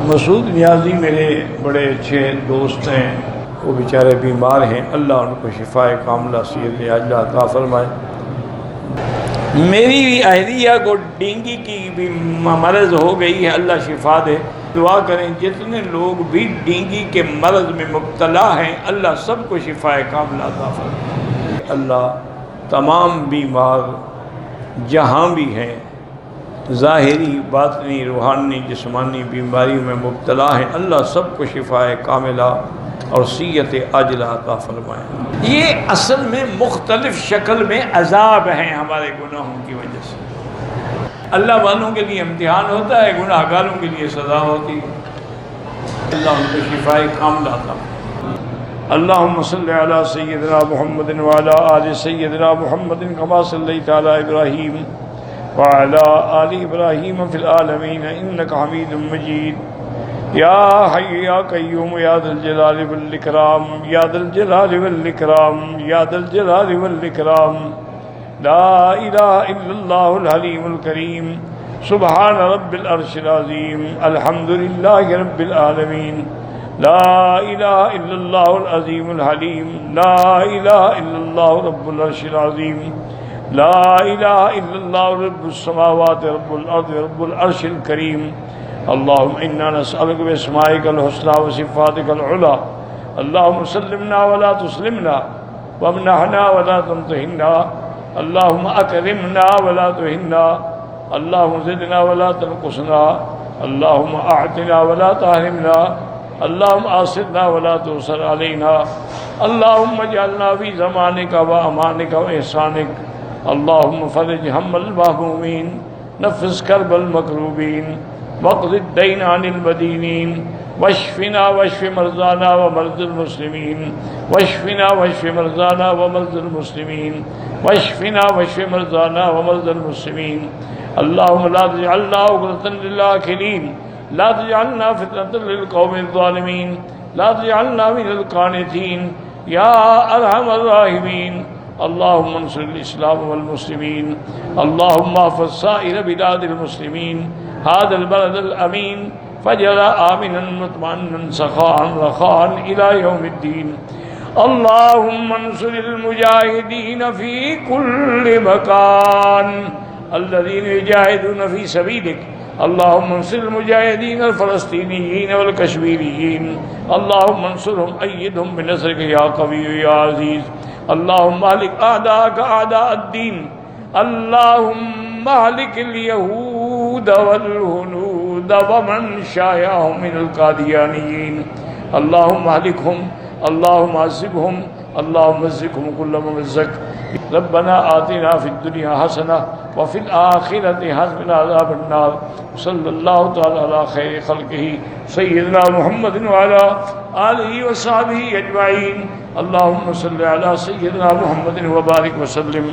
मसूद नियाज़ी मेरे बड़े अच्छे दोस्त हैं, वो बेचारे बीमार हैं, अल्लाह उनको शिफाए कामिला सेहत आजिला अता फरमाए। मेरी अहलिया को डेंगू की भी मरज़ हो गई है, अल्लाह शिफा दे। दुआ करें जितने लोग भी डेंगू के मरज़ में मुब्तला हैं, अल्लाह सबको शिफाए कामिला अता फरमाए। अल्लाह तमाम बीमार जहाँ भी हैं, ज़ाहिरी बातनी रूहानी जिस्मानी बीमारी में मुब्तला हैं, अल्लाह सबको शिफाए कामिला और सीयत आजिला अता फरमाए। ये असल में मुख्तलिफ शक्ल में अजाब हैं हमारे गुनाहों की वजह से। अल्लाह वालों के लिए इम्तिहान होता है, गुनाहगारों के लिए सज़ा होती है। अल्लाह उनको शिफाए कामिला अता फरमाए। अल्लाहुम्मा सल्लि अला सय्यिदिना मुहम्मदिन व अला आलि सय्यिदिना मुहम्मदिन कमा सल्लैता अला इब्राहीम व अला आलि इब्राहीम फिल आलमीन इन्नका हमीदुम मजीद। या हय्यु या क़य्यूम या ज़ल जलालि वल इकराम या ज़ल जलालि वल इकराम या ज़ल जलालि वल इकराम। ला इलाहा इल्लल्लाहुल हलीमुल करीम। सुब्हान रब्बिल अर्शिल अज़ीम। अल्हम्दुलिल्लाहि रब्बिल आलमीन। ला इलाहा इल्लल्लाहुल अज़ीमुल हलीम। ला इलाहा इल्लल्लाहु रब्बुल अर्शिल अज़ीम। ला इलाहा इल्लल्लाहु रब्बुस समावाति रब्बुल अर्दि रब्बुल अर्शिल करीम। अल्लाहुम्मा इन्ना नस्अलुका बिअस्माइकल हुस्ना व सिफ़ातिकल उला। अल्लाहुम्मा सल्लिमना वला तुस्लिमना वमनहना वला तुमतहिना। अल्लाहुम्मा अकरिमना वला तुहिन्ना। अल्लाहुम्मा ज़िदना वला तनक़ुसना। अल्लाहुम्मा अअतिना वला तहरिमना। अल्लाहुम्मा आसिरना वला तुसर अलैना। अल्लाहुम्मा जअलना फ़ी ज़मानिका व अमानिका व इहसानिक। अल्लाहुम्मा फ़रिज हम्मल महमूमीन नफ़्फ़िस कर्बल मकरूबीन वक़्ज़ि द्दैन अनिल मदीनीन वश्फ़िना वश्फ़ि मरज़ाना व मर्ज़िल मुस्लिमीन वश्फ़िना वश्फ़ि मरज़ाना व मर्ज़िल मुस्लिमीन वश्फ़िना वश्फ़ि मरज़ाना व मर्ज़िल मुस्लिमीन। अल्लाहुम्मा ला तजअलना उक़दतन लिल आखिरीन। ला तजअलना फ़ितनतन लिल क़ौमिज़ ज़ालिमीन। ला तजअलना मिनल क़ानितीन या अरहमर राहिमीन। अल्लाहुम्मा अंसुरिल इस्लाम वल मुस्लिमीन। अल्लाहुम्मा अहफ़िज़ साइर बिलादिल मुस्लिमीन हाज़ल बलदल अमीन फजअल आमिनन मुतमइन्नन सख़ाअन रख़ाअन इला यौमिद्दीन। अल्लाहुम्मा अंसुरिल मुजाहिदीन फ़ी कुल्लि मकान अल्लज़ीना युजाहिदूना फ़ी सबीलिक। अल्लाहुम्मा अंसुरिल मुजाहिदीन अल फ़लस्तीनीयीन वल कश्मीरियीन। अल्लाहुम्मा अंसुरहुम अय्यिदहुम बिनस्रिका या क़विय्यु या अज़ीज़। अल्लाहुम्मा अहलिक अअदाअक अअदाअद्दीन। अल्लाहुम्मा अहलिकिल यहूद वल हुनूद व मन शायअहुम मिनल क़ादियानिय्यीन। अल्लाहुम्मा अहलिकहुम। अल्लाहुम्मा अज़िबहुम। अल्लाहुम्मा अज़िबहुम कुल्ल मुमज़्ज़क़। रब्बना आतिना फ़िद दुनिया हसना व फ़िल आखिरति हसना व क़िना अज़ाबन्नार। सल्लल्लाहु तआला अला खैरि ख़ल्क़िही सय्यिदिना मुहम्मदिन व अला आलिहि व सहबिही अजमईन। अल्लाहुम्मा सल्लि अला सय्यिदिना मुहम्मदिन व बारिक व सल्लिम।